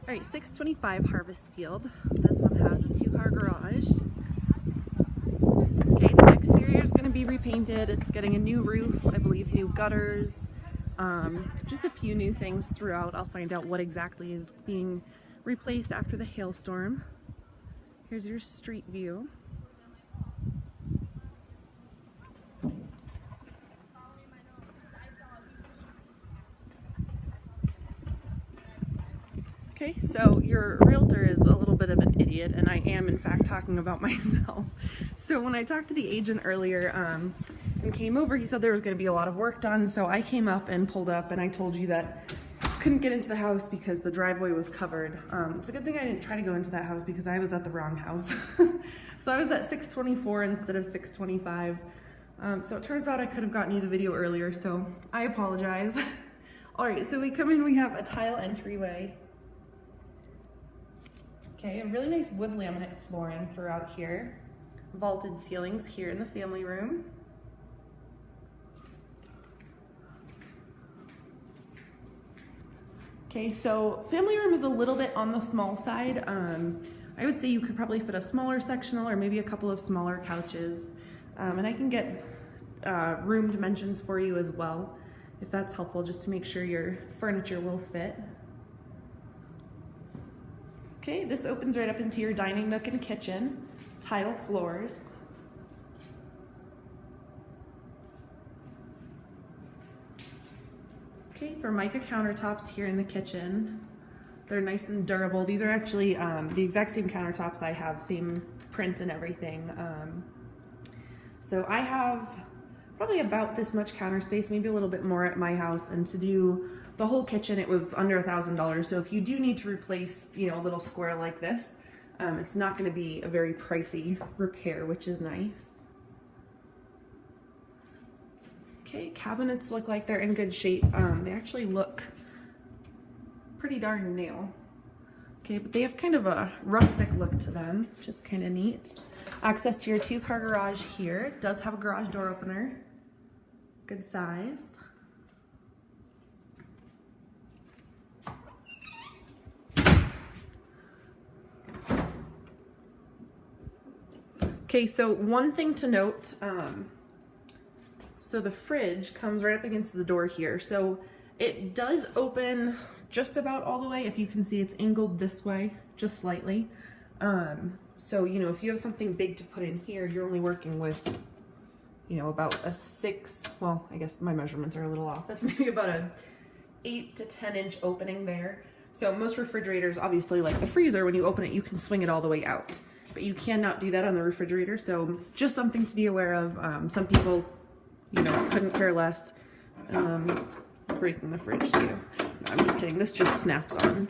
All right, 625 Harvest Field. This one has a 2-car garage. Okay, the exterior is going to be repainted. It's getting a new roof, I believe new gutters, just a few new things throughout. I'll find out what exactly is being replaced after the hailstorm. Here's your street view. Okay, so your realtor is a little bit of an idiot, and I am in fact talking about myself. So when I talked to the agent earlier and came over, he said there was going to be a lot of work done, so I came up and pulled up and I told you that I couldn't get into the house because the driveway was covered. It's a good thing I didn't try to go into that house because I was at the wrong house. So I was at 624 instead of 625. So it turns out I could have gotten you the video earlier, so I apologize. Alright, so we come in, we have a tile entryway. Okay, a really nice wood laminate flooring throughout here. Vaulted ceilings here in the family room. Okay, so family room is a little bit on the small side. I would say you could probably fit a smaller sectional or maybe a couple of smaller couches. And I can get room dimensions for you as well, if that's helpful, just to make sure your furniture will fit. Okay, this opens right up into your dining nook and kitchen, tile floors. Okay, Formica countertops here in the kitchen. They're nice and durable. These are actually the exact same countertops I have, same print and everything. So I have probably about this much counter space, maybe a little bit more at my house, and to do the whole kitchen, it was under $1,000. So if you do need to replace, you know, a little square like this, it's not going to be a very pricey repair, which is nice. Okay, cabinets look like they're in good shape. They actually look pretty darn new. Okay, but they have kind of a rustic look to them, which is kind of neat. Access to your 2-car garage here. It does have a garage door opener. Good size. Okay, so one thing to note, so the fridge comes right up against the door here. So it does open just about all the way. If you can see, it's angled this way, just slightly. So, you know, if you have something big to put in here, you're only working with, you know, about a 6, well, I guess my measurements are a little off. That's maybe about a 8 to 10 inch opening there. So most refrigerators, obviously like the freezer, when you open it, you can swing it all the way out. But you cannot do that on the refrigerator, so just something to be aware of. Some people, you know, couldn't care less. Breaking the fridge too. No, I'm just kidding, this just snaps on.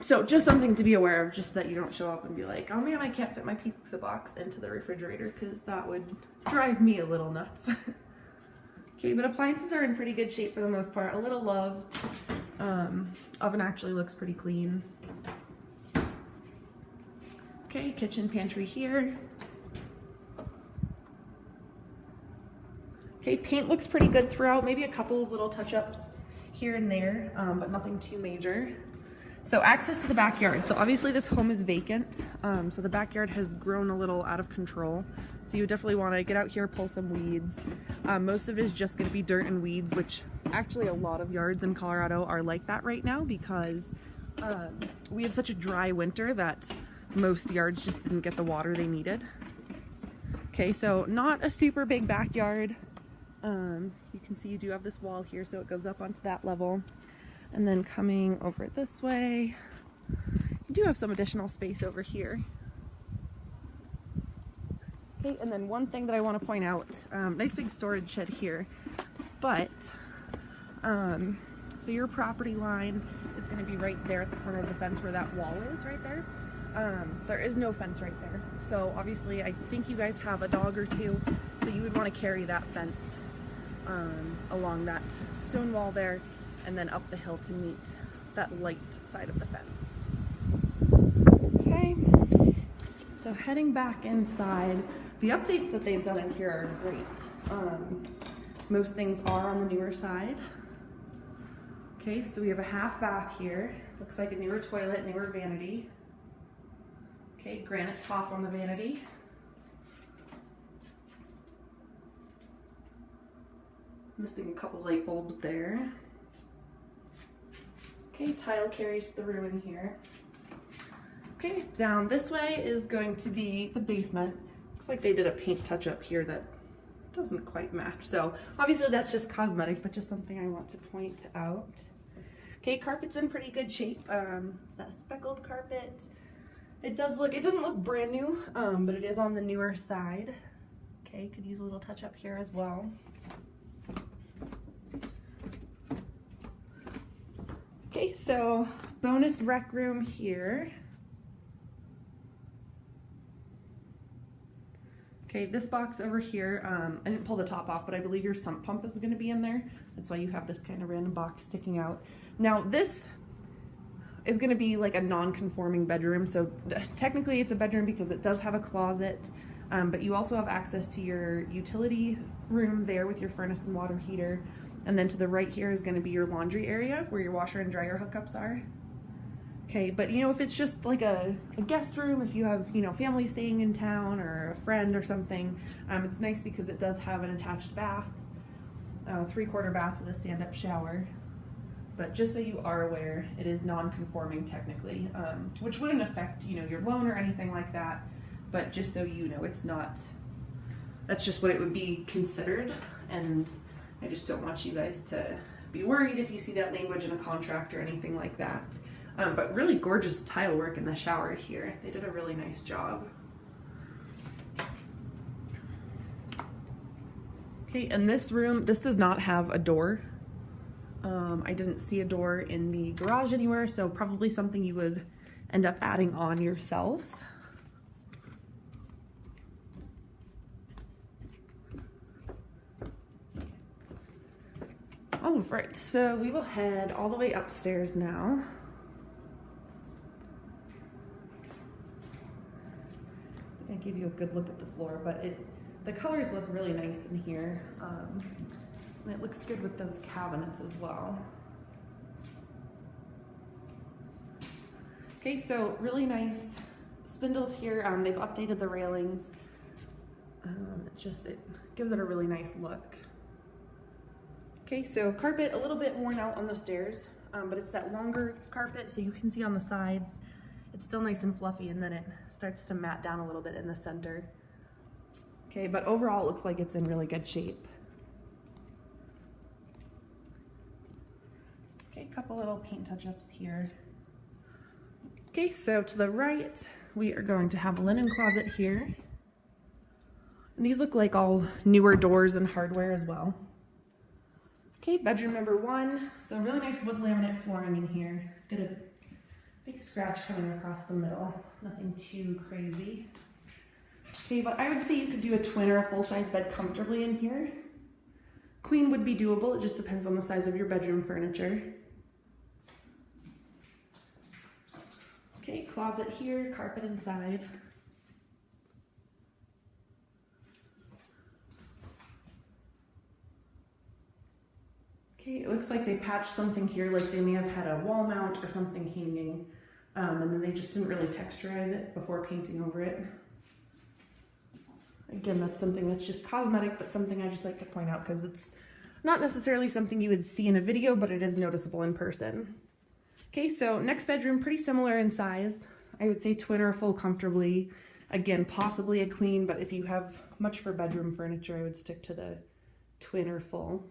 So just something to be aware of, just that you don't show up and be like, oh man, I can't fit my pizza box into the refrigerator, because that would drive me a little nuts. Okay, but appliances are in pretty good shape for the most part. A little loved. Oven actually looks pretty clean. Okay, kitchen pantry here. Okay, paint looks pretty good throughout. Maybe a couple of little touch-ups here and there, but nothing too major. So access to the backyard. So obviously this home is vacant, so the backyard has grown a little out of control. So you definitely want to get out here, pull some weeds. Most of it is just going to be dirt and weeds, which actually a lot of yards in Colorado are like that right now, because we had such a dry winter that most yards just didn't get the water they needed. Okay, so not a super big backyard. You can see you do have this wall here, so it goes up onto that level. And then coming over this way, you do have some additional space over here. Okay, and then one thing that I want to point out, nice big storage shed here, but so your property line is going to be right there at the corner of the fence where that wall is right there. There is no fence right there. So obviously I think you guys have a dog or two, so you would want to carry that fence along that stone wall there, and then up the hill to meet that light side of the fence. Okay, so heading back inside, the updates that they've done in here are great. Most things are on the newer side. Okay, so we have a half bath here. Looks like a newer toilet, newer vanity. Okay, granite top on the vanity. Missing a couple light bulbs there. Okay, tile carries the room in here. Okay, down this way is going to be the basement. Looks like they did a paint touch up here that doesn't quite match. So obviously that's just cosmetic, but just something I want to point out. Okay, carpet's in pretty good shape. It's that speckled carpet. It doesn't look brand new, but it is on the newer side. Okay, could use a little touch up here as well. Okay, so bonus rec room here. Okay, this box over here, I didn't pull the top off, but I believe your sump pump is going to be in there. That's why you have this kind of random box sticking out. Now this is going to be like a non-conforming bedroom, so technically it's a bedroom because it does have a closet, but you also have access to your utility room there with your furnace and water heater, and then to the right here is going to be your laundry area where your washer and dryer hookups are. Okay, but you know, if it's just like a guest room, if you have, you know, family staying in town or a friend or something, it's nice because it does have an attached bath, 3/4 bath with a stand-up shower. But just so you are aware, it is non-conforming technically, which wouldn't affect, you know, your loan or anything like that. But just so you know, it's not, that's just what it would be considered. And I just don't want you guys to be worried if you see that language in a contract or anything like that. But really gorgeous tile work in the shower here. They did a really nice job. Okay, and this room, this does not have a door. I didn't see a door in the garage anywhere, so probably something you would end up adding on yourselves. All right, so we will head all the way upstairs now. I give you a good look at the floor, but the colors look really nice in here. And it looks good with those cabinets as well. Okay, so really nice spindles here. They've updated the railings. It gives it a really nice look. Okay, so carpet a little bit worn out on the stairs, but it's that longer carpet, so you can see on the sides. It's still nice and fluffy, and then it starts to mat down a little bit in the center. Okay, but overall it looks like it's in really good shape. Okay, a couple little paint touch-ups here. Okay, so to the right, we are going to have a linen closet here. And these look like all newer doors and hardware as well. Okay, bedroom number 1. So really nice wood laminate flooring in here. Got a big scratch coming across the middle. Nothing too crazy. Okay, but I would say you could do a twin or a full-size bed comfortably in here. Queen would be doable. It just depends on the size of your bedroom furniture. Okay, closet here, carpet inside. Okay, it looks like they patched something here, like they may have had a wall mount or something hanging, and then they just didn't really texturize it before painting over it. Again, that's something that's just cosmetic, but something I just like to point out because it's not necessarily something you would see in a video, but it is noticeable in person. Okay, so next bedroom, pretty similar in size. I would say twin or full comfortably. Again, possibly a queen, but if you have much for bedroom furniture, I would stick to the twin or full.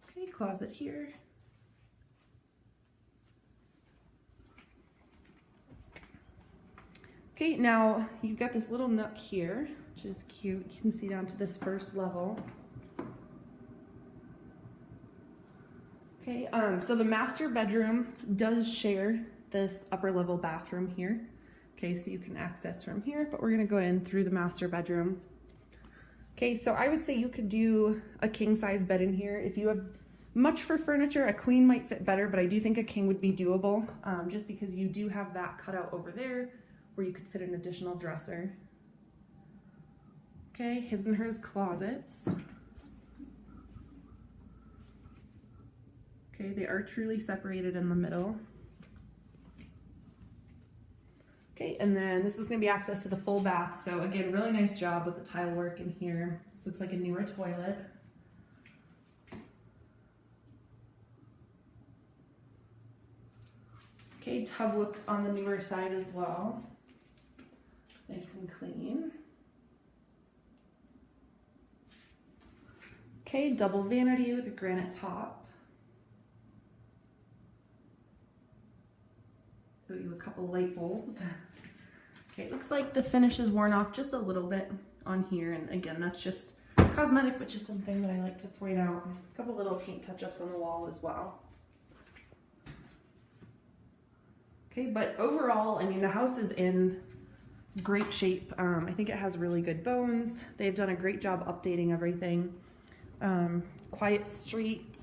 Okay, closet here. Okay, now you've got this little nook here, which is cute. You can see down to this first level. Okay, so the master bedroom does share this upper level bathroom here. Okay, so you can access from here, but we're gonna go in through the master bedroom. Okay, so I would say you could do a king size bed in here. If you have much for furniture, a queen might fit better, but I do think a king would be doable, just because you do have that cutout over there where you could fit an additional dresser. Okay, his and hers closets. Okay, Okay, they are truly separated in the middle. Okay, and then this is gonna be access to the full bath. So again, really nice job with the tile work in here. This looks like a newer toilet. Okay, tub looks on the newer side as well. It's nice and clean. Okay, double vanity with a granite top. Got you a couple light bulbs. Okay, it looks like the finish is worn off just a little bit on here, and again, that's just cosmetic, but just something that I like to point out. A couple little paint touch-ups on the wall as well. Okay, but overall, I mean, the house is in great shape. I think it has really good bones. They've done a great job updating everything. Quiet street,